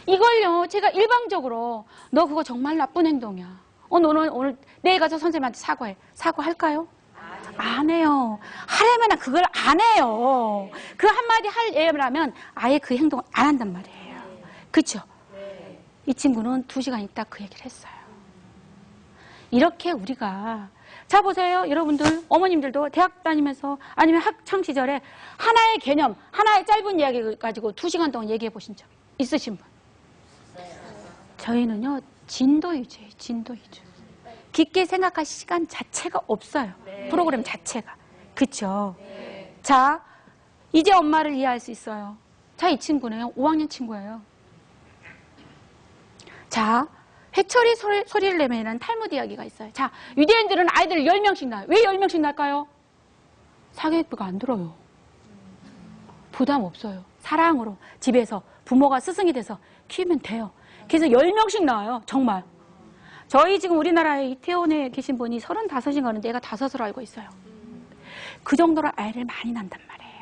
이걸요, 제가 일방적으로 너 그거 정말 나쁜 행동이야. 너는 오늘 내일 가서 선생님한테 사과해. 사과할까요? 안 해요. 하려면 그걸 안 해요. 그 한마디 하려면 아예 그 행동을 안 한단 말이에요. 그렇죠? 이 친구는 2시간 있다 그 얘기를 했어요. 이렇게 우리가 자 보세요. 여러분들 어머님들도 대학 다니면서 아니면 학창 시절에 하나의 개념, 하나의 짧은 이야기 가지고 2시간 동안 얘기해 보신 적 있으신 분? 저희는요 진도유죄예요. 진도유죄. 깊게 생각할 시간 자체가 없어요. 프로그램 자체가. 그쵸? 자, 이제 엄마를 이해할 수 있어요. 자, 이 친구는요 5학년 친구예요. 자, 해철이 소리를 내면이라는 탈무드 이야기가 있어요. 자, 유대인들은 아이들을 10명씩 낳아요. 왜 10명씩 낳을까요? 사교육비가 안 들어요. 부담 없어요. 사랑으로 집에서 부모가 스승이 돼서 키우면 돼요. 그래서 10명씩 낳아요. 정말. 저희 지금 우리나라에 이태원에 계신 분이 35인가 하는데 애가 5을 알고 있어요. 그 정도로 아이를 많이 낳는단 말이에요.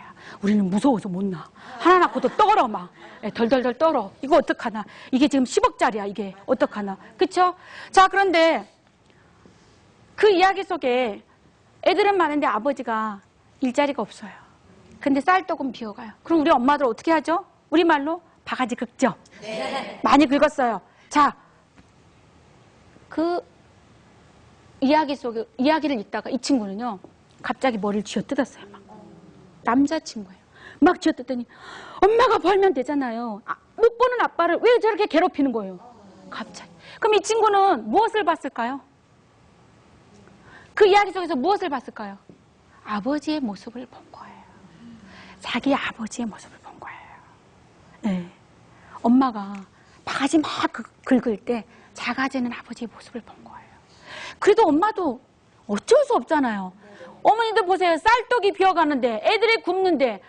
우리는 무서워서 못 낳아. 하나 낳고도 떨어 막. 덜덜덜 떨어. 이거 어떡하나. 이게 지금 10억짜리야 이게. 어떡하나. 그쵸? 자, 그런데 그 이야기 속에 애들은 많은데 아버지가 일자리가 없어요. 근데 쌀떡은 비어가요. 그럼 우리 엄마들 어떻게 하죠? 우리말로 바가지 긁죠? 네. 많이 긁었어요. 자, 그 이야기 속에 이야기를 읽다가 이 친구는요 갑자기 머리를 쥐어뜯었어요. 막. 남자친구예요. 막 쥐어뜯더니 엄마가 벌면 되잖아요. 못 보는 아빠를 왜 저렇게 괴롭히는 거예요? 갑자기. 그럼 이 친구는 무엇을 봤을까요? 그 이야기 속에서 무엇을 봤을까요? 아버지의 모습을 본 거예요. 자기 아버지의 모습을 본 거예요. 네. 엄마가 바가지 막 긁을 때 작아지는 아버지의 모습을 본 거예요. 그래도 엄마도 어쩔 수 없잖아요. 어머니들 보세요. 쌀떡이 비어가는데 애들이 굶는데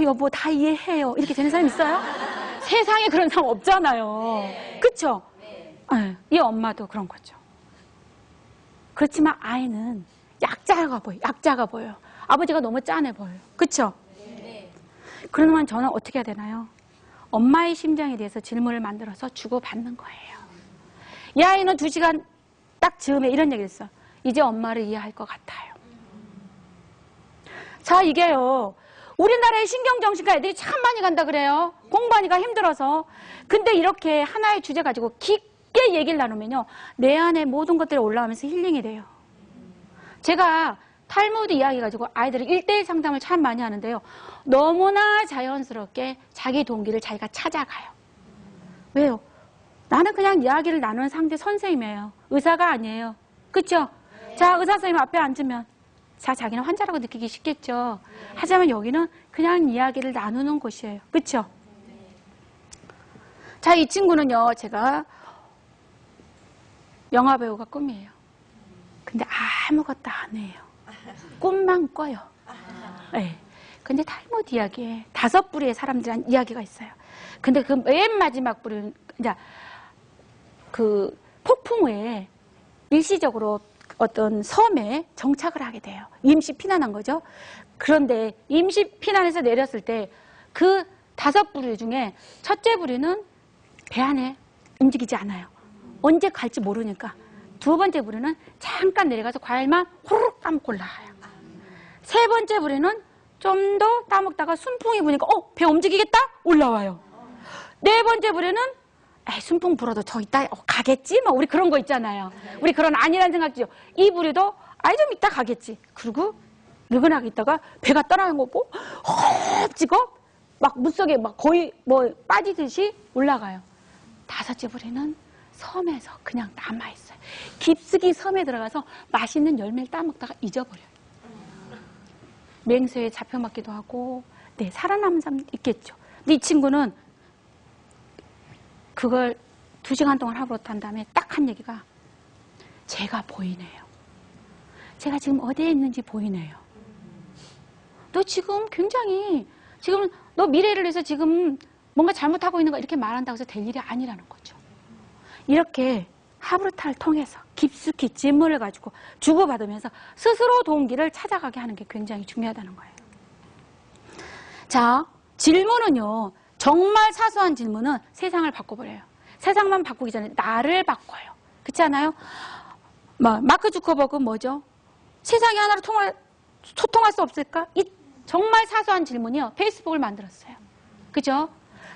여보 다 이해해요. 이렇게 되는 사람 있어요? 세상에 그런 사람 없잖아요. 그쵸? 네. 이 엄마도 그런 거죠. 그렇지만 아이는 약자가 보여요. 아버지가 너무 짠해 보여요. 그쵸? 그러면 저는 어떻게 해야 되나요? 엄마의 심정에 대해서 질문을 만들어서 주고받는 거예요. 이 아이는 2시간 딱 즈음에 이런 얘기를 했어. 이제 엄마를 이해할 것 같아요. 자, 이게요. 우리나라의 신경정신과 애들이 참 많이 간다 그래요. 공부하니까 힘들어서. 근데 이렇게 하나의 주제 가지고 깊게 얘기를 나누면요. 내 안에 모든 것들이 올라오면서 힐링이 돼요. 제가 탈무드 이야기 가지고 아이들을 1대1 상담을 참 많이 하는데요. 너무나 자연스럽게 자기 동기를 자기가 찾아가요. 왜요? 나는 그냥 이야기를 나누는 상대 선생님이에요. 의사가 아니에요. 그쵸? 자, 의사 선생님 앞에 앉으면 자, 자기는 환자라고 느끼기 쉽겠죠. 하지만 여기는 그냥 이야기를 나누는 곳이에요. 그쵸? 자, 이 친구는요, 제가 영화배우가 꿈이에요. 근데 아무것도 안 해요. 꿈만 꿔요. 네. 근데 탈무드 이야기에 5부류의 사람들한 이야기가 있어요. 근데 그 맨 마지막 부류는 이제 그 폭풍 후에 일시적으로 어떤 섬에 정착을 하게 돼요. 임시 피난한 거죠. 그런데 임시 피난해서 내렸을 때 그 5부류 중에 첫째 부류는 배 안에 움직이지 않아요. 언제 갈지 모르니까. 2번째 부류는 잠깐 내려가서 과일만 호로록 따먹고 올라와요. 3번째 부류는 좀 더 따먹다가 순풍이 부니까 배 움직이겠다? 올라와요. 4번째 부류는 순풍 불어도 저 이따 가겠지? 막 우리 그런 거 있잖아요. 우리 그런 아니라는 생각이죠. 이 부류도 좀 이따 가겠지. 그리고 느긋하게 있다가 배가 떠나는 거 보고 헛찍어 막 물속에 막 거의 뭐 빠지듯이 올라가요. 5째 부류는 섬에서 그냥 남아있어요. 깊숙이 섬에 들어가서 맛있는 열매를 따먹다가 잊어버려요. 맹수에 잡혀먹기도 하고 살아남은 사람 있겠죠. 근데 이 친구는 그걸 2시간 동안 하고 탄 다음에 딱 한 얘기가 제가 보이네요. 제가 지금 어디에 있는지 보이네요. 너 지금 굉장히 지금 너 미래를 위해서 지금 뭔가 잘못하고 있는 거 이렇게 말한다고 해서 될 일이 아니라는 거죠. 이렇게 하브르타를 통해서 깊숙이 질문을 가지고 주고받으면서 스스로 동기를 찾아가게 하는 게 굉장히 중요하다는 거예요. 자, 질문은요. 정말 사소한 질문은 세상을 바꿔버려요. 세상만 바꾸기 전에 나를 바꿔요. 그렇지 않아요? 마크 주커버그 뭐죠? 세상이 하나로 소통할 수 없을까? 이 정말 사소한 질문이요. 페이스북을 만들었어요. 그죠?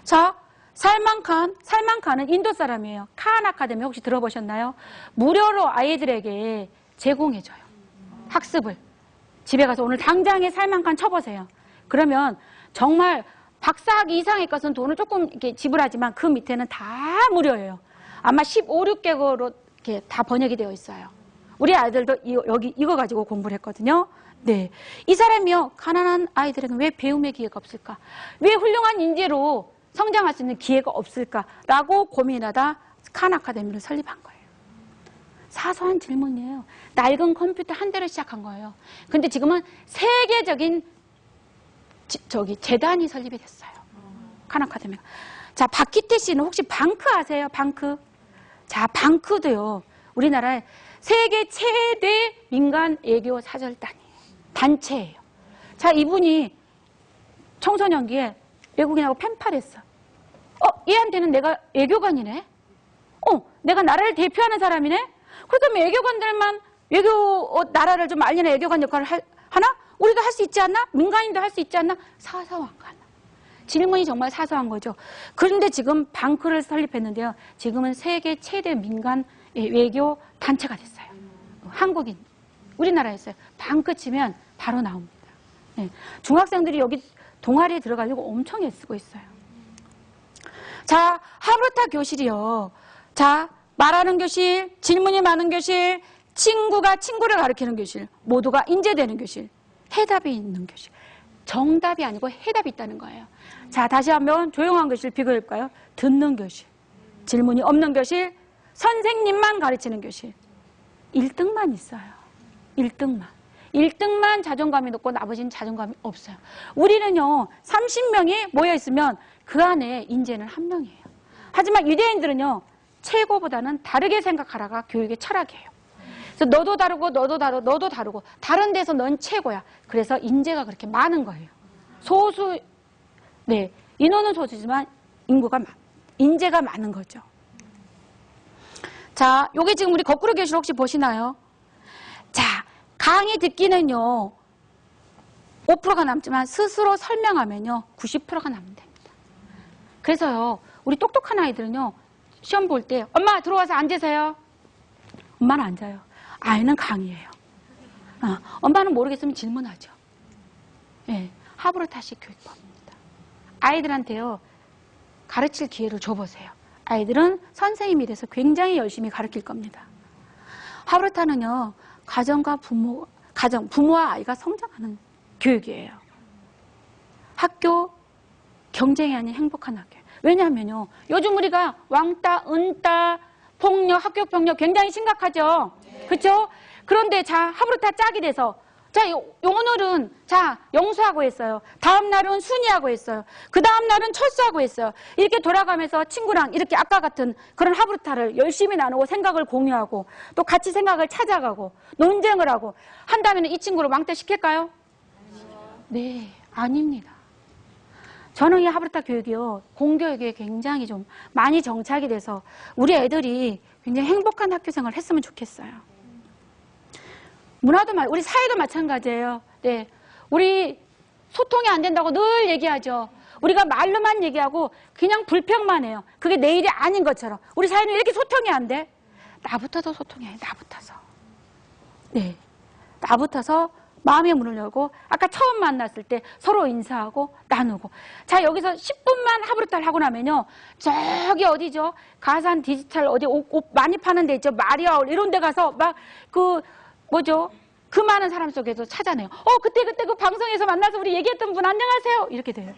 자, 살만칸은 인도 사람이에요. 칸 아카데미 혹시 들어보셨나요? 무료로 아이들에게 제공해줘요. 학습을. 집에 가서 오늘 당장에 살만칸 쳐보세요. 그러면 정말 박사학위 이상의 것은 돈을 조금 이렇게 지불하지만 그 밑에는 다 무료예요. 아마 15, 16개국어로 이렇게 다 번역이 되어 있어요. 우리 아이들도 여기 이거 가지고 공부를 했거든요. 네. 이 사람이요. 가난한 아이들에게 왜 배움의 기회가 없을까? 왜 훌륭한 인재로 성장할 수 있는 기회가 없을까라고 고민하다 칸 아카데미를 설립한 거예요. 사소한 질문이에요. 낡은 컴퓨터 한 대로 시작한 거예요. 근데 지금은 세계적인 재단이 설립이 됐어요. 칸 아카데미가. 자, 박기태 씨는 혹시 방크 아세요? 방크. 자, 방크도요. 우리나라의 세계 최대 민간 애교 사절단이에요. 단체예요. 자, 이분이 청소년기에 외국인하고 펜팔했어. 얘한테는 내가 애교관이네? 내가 나라를 대표하는 사람이네? 그러면 애교관들만 나라를 좀 알리는 애교관 역할을 하나? 우리도 할 수 있지 않나? 민간인도 할 수 있지 않나? 사소한 거 하나. 질문이 정말 사소한 거죠. 그런데 지금 방크를 설립했는데요. 지금은 세계 최대 민간 외교 단체가 됐어요. 한국인. 우리나라에서요. 방크 치면 바로 나옵니다. 네. 중학생들이 여기 동아리에 들어가려고 엄청 애쓰고 있어요. 자, 하브르타 교실이요. 자, 말하는 교실, 질문이 많은 교실, 친구가 친구를 가르치는 교실, 모두가 인재되는 교실, 해답이 있는 교실. 정답이 아니고 해답이 있다는 거예요. 자, 다시 한번 조용한 교실 비교해볼까요? 듣는 교실, 질문이 없는 교실, 선생님만 가르치는 교실. 1등만 있어요. 1등만 자존감이 높고 나머지는 자존감이 없어요. 우리는요, 30명이 모여있으면 그 안에 인재는 1명이에요. 하지만 유대인들은요, 최고보다는 다르게 생각하라가 교육의 철학이에요. 그래서 너도 다르고 다른 데서 넌 최고야. 그래서 인재가 그렇게 많은 거예요. 네, 인원은 소수지만 인재가 많은 거죠. 자, 요게 지금 우리 거꾸로 교실 혹시 보시나요? 자, 강의 듣기는요, 5%가 남지만 스스로 설명하면요, 90%가 남으면 됩니다. 그래서요, 우리 똑똑한 아이들은요, 시험 볼 때 엄마 들어와서 앉으세요. 엄마는 앉아요. 아이는 강의해요. 엄마는 모르겠으면 질문하죠. 네, 하브르타식 교육법입니다. 아이들한테요, 가르칠 기회를 줘보세요. 아이들은 선생님이 돼서 굉장히 열심히 가르칠 겁니다. 하브르타는요, 부모와 아이가 성장하는 교육이에요. 학교, 경쟁이 아닌 행복한 학교. 왜냐하면요, 요즘 우리가 왕따, 은따, 폭력, 학교 폭력 굉장히 심각하죠. 그렇죠? 그런데 자, 하브르타 짝이 돼서 자, 오늘은 자, 영수하고 했어요. 다음 날은 순이하고 했어요. 그 다음 날은 철수하고 했어요. 이렇게 돌아가면서 친구랑 이렇게 아까 같은 그런 하브르타를 열심히 나누고 생각을 공유하고 또 같이 생각을 찾아가고 논쟁을 하고 한다면 이 친구를 왕따 시킬까요? 네, 아닙니다. 저는 이 하브르타 교육이요, 공교육에 굉장히 좀 많이 정착이 돼서 우리 애들이 굉장히 행복한 학교 생활을 했으면 좋겠어요. 우리 사회도 마찬가지예요. 네, 우리 소통이 안 된다고 늘 얘기하죠. 우리가 말로만 얘기하고 그냥 불평만 해요. 그게 내 일이 아닌 것처럼. 우리 사회는 이렇게 소통이 안 돼? 나부터도 소통해야 해. 나부터서. 네, 나부터서 마음의 문을 열고 아까 처음 만났을 때 서로 인사하고 나누고. 자, 여기서 10분만 하브르타를 하고 나면요, 저기 어디죠? 가산 디지털 어디 옷 많이 파는 데 있죠? 마리아올 이런 데 가서 막 그 많은 사람 속에서 찾아내요. 그때 그 방송에서 만나서 우리 얘기했던 분 안녕하세요. 이렇게 돼요.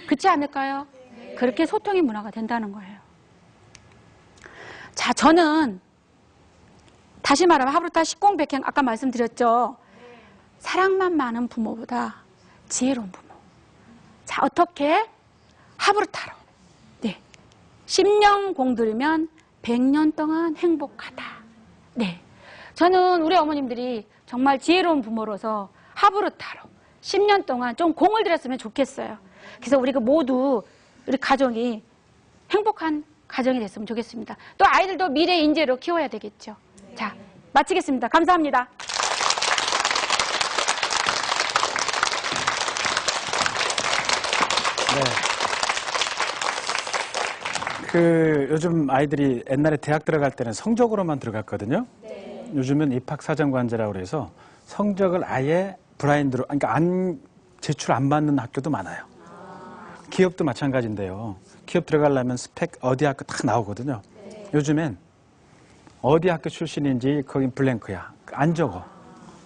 그렇지 않을까요? 그렇게 소통의 문화가 된다는 거예요. 자, 저는 다시 말하면 하브르타 식공백행 아까 말씀드렸죠. 사랑만 많은 부모보다 지혜로운 부모. 자, 어떻게? 하브르타로. 네. 10년 공들이면 100년 동안 행복하다. 네. 저는 우리 어머님들이 정말 지혜로운 부모로서 하브르타로 10년 동안 좀 공을 들였으면 좋겠어요. 그래서 우리가 모두 우리 가정이 행복한 가정이 됐으면 좋겠습니다. 또 아이들도 미래 인재로 키워야 되겠죠. 자, 마치겠습니다. 감사합니다. 네. 요즘 아이들이 옛날에 대학 들어갈 때는 성적으로만 들어갔거든요. 요즘은 입학사정관제라고 해서 성적을 아예 블라인드로, 그러니까 제출 안 받는 학교도 많아요. 기업도 마찬가지인데요. 기업 들어가려면 스펙 어디 학교 딱 나오거든요. 요즘엔 어디 학교 출신인지 거긴 블랭크야. 안 적어.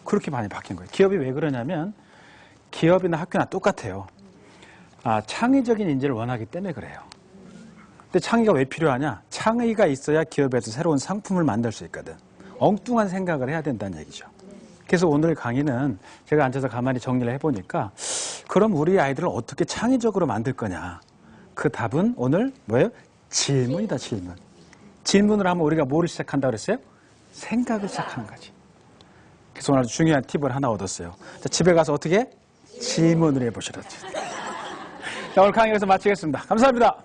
그렇게 많이 바뀐 거예요. 기업이 왜 그러냐면 기업이나 학교나 똑같아요. 창의적인 인재를 원하기 때문에 그래요. 근데 창의가 왜 필요하냐? 창의가 있어야 기업에서 새로운 상품을 만들 수 있거든. 엉뚱한 생각을 해야 된다는 얘기죠. 그래서 오늘 강의는 제가 앉아서 가만히 정리를 해보니까 그럼 우리 아이들을 어떻게 창의적으로 만들 거냐? 그 답은 오늘 뭐예요? 질문이다, 질문. 질문을 하면 우리가 뭐를 시작한다고 그랬어요? 생각을 시작하는 거지. 그래서 오늘 아주 중요한 팁을 하나 얻었어요. 자, 집에 가서 어떻게? 질문을 해보시라고. 자, 오늘 강의 여기서 마치겠습니다. 감사합니다.